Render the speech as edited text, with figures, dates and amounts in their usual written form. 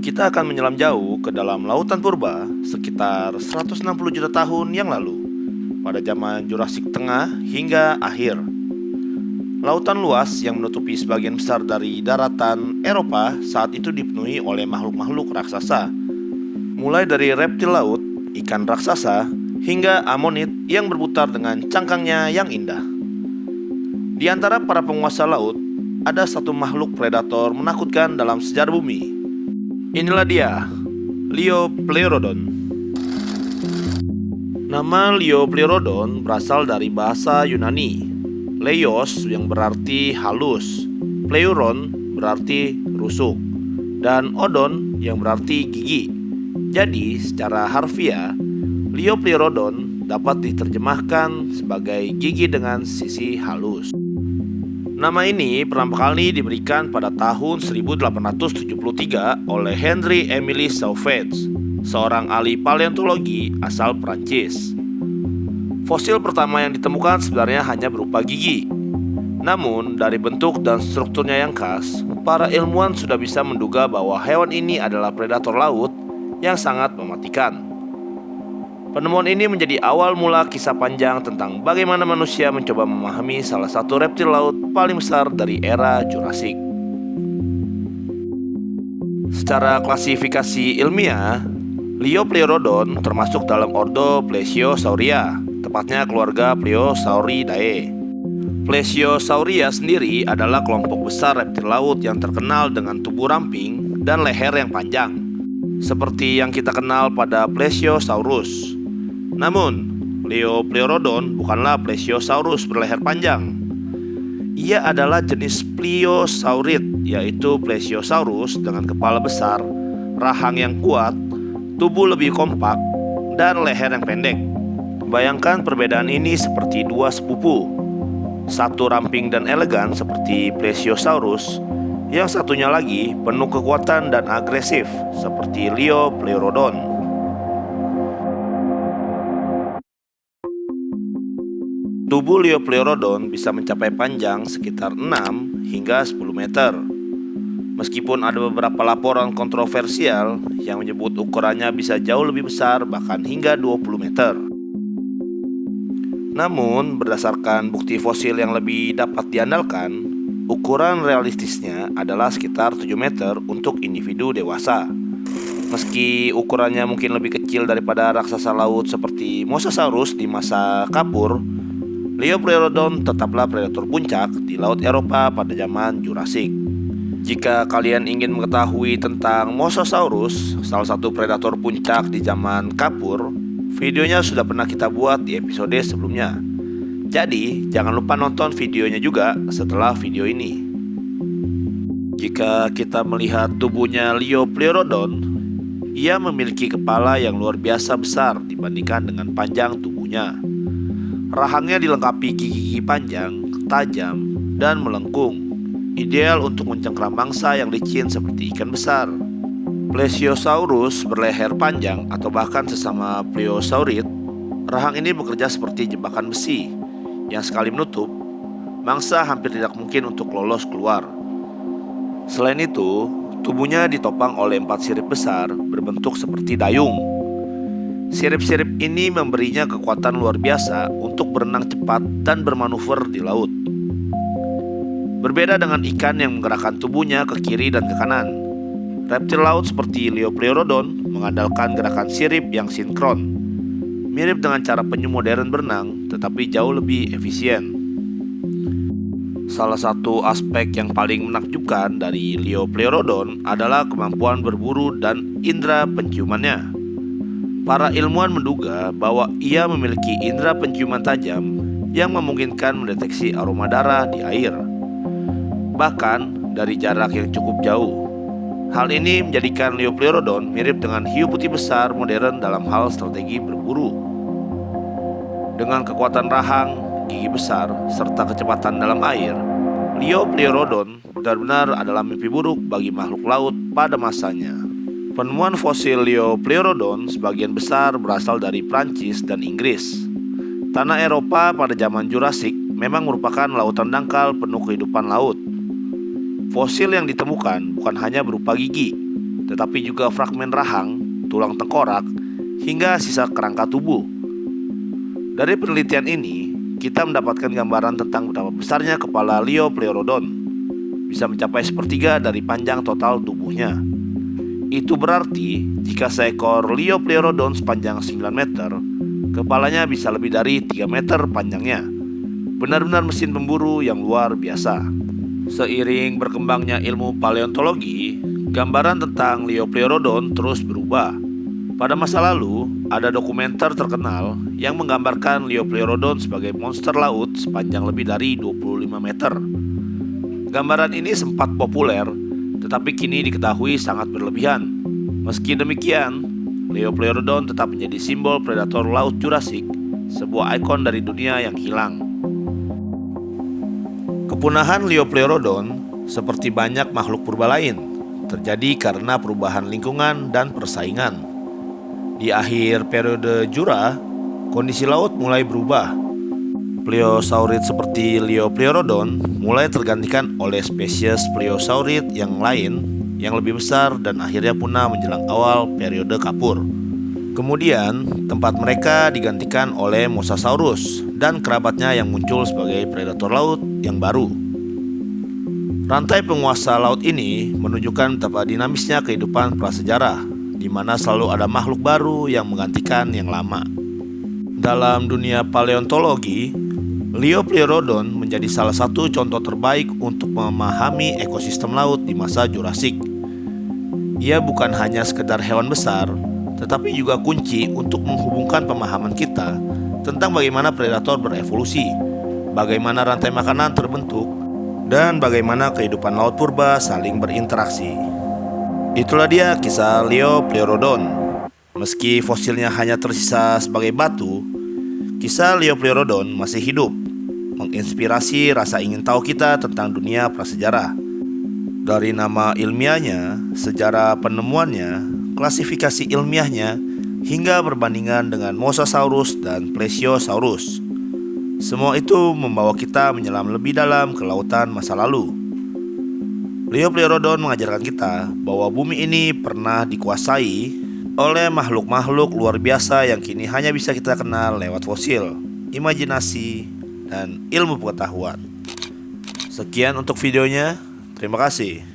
Kita akan menyelam jauh ke dalam lautan purba sekitar 160 juta tahun yang lalu, pada zaman Jurassik Tengah hingga akhir. Lautan luas yang menutupi sebagian besar dari daratan Eropa saat itu dipenuhi oleh makhluk-makhluk raksasa, mulai dari reptil laut, ikan raksasa, hingga amonit yang berputar dengan cangkangnya yang indah. Di antara para penguasa laut, ada satu makhluk predator menakutkan dalam sejarah bumi. Inilah dia, Liopleurodon. Nama Liopleurodon berasal dari bahasa Yunani. Leios yang berarti halus, pleuron berarti rusuk, dan odon yang berarti gigi. Jadi secara harfiah, Liopleurodon dapat diterjemahkan sebagai gigi dengan sisi halus. Nama ini pertama kali diberikan pada tahun 1873 oleh Henry Emile Sauvage, seorang ahli paleontologi asal Prancis. Fosil pertama yang ditemukan sebenarnya hanya berupa gigi. Namun, dari bentuk dan strukturnya yang khas, para ilmuwan sudah bisa menduga bahwa hewan ini adalah predator laut yang sangat mematikan. Penemuan ini menjadi awal mula kisah panjang tentang bagaimana manusia mencoba memahami salah satu reptil laut paling besar dari era Jurassik. Secara klasifikasi ilmiah, Liopleurodon termasuk dalam ordo Plesiosauria, tepatnya keluarga Plesiosauridae. Plesiosauria sendiri adalah kelompok besar reptil laut yang terkenal dengan tubuh ramping dan leher yang panjang, seperti yang kita kenal pada Plesiosaurus. Namun, Liopleurodon bukanlah Plesiosaurus berleher panjang. Ia adalah jenis Pliosaurid, yaitu Plesiosaurus dengan kepala besar, rahang yang kuat, tubuh lebih kompak, dan leher yang pendek. Bayangkan perbedaan ini seperti dua sepupu. Satu ramping dan elegan seperti Plesiosaurus, yang satunya lagi penuh kekuatan dan agresif seperti Liopleurodon. Tubuh Liopleurodon bisa mencapai panjang sekitar 6 hingga 10 meter. Meskipun ada beberapa laporan kontroversial yang menyebut ukurannya bisa jauh lebih besar, bahkan hingga 20 meter. Namun, berdasarkan bukti fosil yang lebih dapat diandalkan, ukuran realistisnya adalah sekitar 7 meter untuk individu dewasa. Meski ukurannya mungkin lebih kecil daripada raksasa laut seperti Mosasaurus di masa Kapur, Liopleurodon tetaplah predator puncak di Laut Eropa pada zaman Jurassik. Jika kalian ingin mengetahui tentang Mosasaurus, salah satu predator puncak di zaman Kapur, videonya sudah pernah kita buat di episode sebelumnya. Jadi, jangan lupa nonton videonya juga setelah video ini. Jika kita melihat tubuhnya Liopleurodon, ia memiliki kepala yang luar biasa besar dibandingkan dengan panjang tubuhnya. Rahangnya dilengkapi gigi-gigi panjang, tajam, dan melengkung, ideal untuk mencengkram mangsa yang licin seperti ikan besar. Plesiosaurus berleher panjang atau bahkan sesama Pleosaurid, rahang ini bekerja seperti jebakan besi yang sekali menutup, mangsa hampir tidak mungkin untuk lolos keluar. Selain itu, tubuhnya ditopang oleh 4 sirip besar berbentuk seperti dayung. Sirip-sirip ini memberinya kekuatan luar biasa untuk berenang cepat dan bermanuver di laut. Berbeda dengan ikan yang menggerakkan tubuhnya ke kiri dan ke kanan, reptil laut seperti Liopleurodon mengandalkan gerakan sirip yang sinkron, mirip dengan cara penyu modern berenang, tetapi jauh lebih efisien. Salah satu aspek yang paling menakjubkan dari Liopleurodon adalah kemampuan berburu dan indera penciumannya. Para ilmuwan menduga bahwa ia memiliki indera penciuman tajam yang memungkinkan mendeteksi aroma darah di air, bahkan dari jarak yang cukup jauh. Hal ini menjadikan Liopleurodon mirip dengan hiu putih besar modern dalam hal strategi berburu. Dengan kekuatan rahang, gigi besar, serta kecepatan dalam air, Liopleurodon benar-benar adalah mimpi buruk bagi makhluk laut pada masanya. Penemuan fosil Liopleurodon sebagian besar berasal dari Prancis dan Inggris. Tanah Eropa pada zaman Jurassik memang merupakan lautan dangkal penuh kehidupan laut. Fosil yang ditemukan bukan hanya berupa gigi, tetapi juga fragmen rahang, tulang tengkorak, hingga sisa kerangka tubuh. Dari penelitian ini, kita mendapatkan gambaran tentang betapa besarnya kepala Liopleurodon, bisa mencapai sepertiga dari panjang total tubuhnya. Itu berarti jika seekor Liopleurodon sepanjang 9 meter, kepalanya bisa lebih dari 3 meter panjangnya. Benar-benar mesin pemburu yang luar biasa. Seiring berkembangnya ilmu paleontologi, gambaran tentang Liopleurodon terus berubah. Pada masa lalu, ada dokumenter terkenal yang menggambarkan Liopleurodon sebagai monster laut sepanjang lebih dari 25 meter. Gambaran ini sempat populer, tetapi kini diketahui sangat berlebihan. Meski demikian, Liopleurodon tetap menjadi simbol predator laut Jurassik, sebuah ikon dari dunia yang hilang. Kepunahan Liopleurodon, seperti banyak makhluk purba lain, terjadi karena perubahan lingkungan dan persaingan. Di akhir periode Jura, kondisi laut mulai berubah. Pleosaurid seperti Liopleurodon mulai tergantikan oleh spesies pleosaurid yang lain yang lebih besar dan akhirnya punah menjelang awal periode Kapur. Kemudian, tempat mereka digantikan oleh Mosasaurus dan kerabatnya yang muncul sebagai predator laut yang baru. Rantai penguasa laut ini menunjukkan betapa dinamisnya kehidupan prasejarah, di mana selalu ada makhluk baru yang menggantikan yang lama. Dalam dunia paleontologi, Liopleurodon menjadi salah satu contoh terbaik untuk memahami ekosistem laut di masa Jurassik. Ia bukan hanya sekedar hewan besar, tetapi juga kunci untuk menghubungkan pemahaman kita tentang bagaimana predator berevolusi, bagaimana rantai makanan terbentuk, dan bagaimana kehidupan laut purba saling berinteraksi. Itulah dia kisah Liopleurodon. Meski fosilnya hanya tersisa sebagai batu, kisah Liopleurodon masih hidup, menginspirasi rasa ingin tahu kita tentang dunia prasejarah. Dari nama ilmiahnya, sejarah penemuannya, klasifikasi ilmiahnya, hingga perbandingan dengan Mosasaurus dan Plesiosaurus. Semua itu membawa kita menyelam lebih dalam ke lautan masa lalu. Liopleurodon mengajarkan kita bahwa bumi ini pernah dikuasai oleh makhluk-makhluk luar biasa yang kini hanya bisa kita kenal lewat fosil, imajinasi, dan ilmu pengetahuan. Sekian untuk videonya. Terima kasih.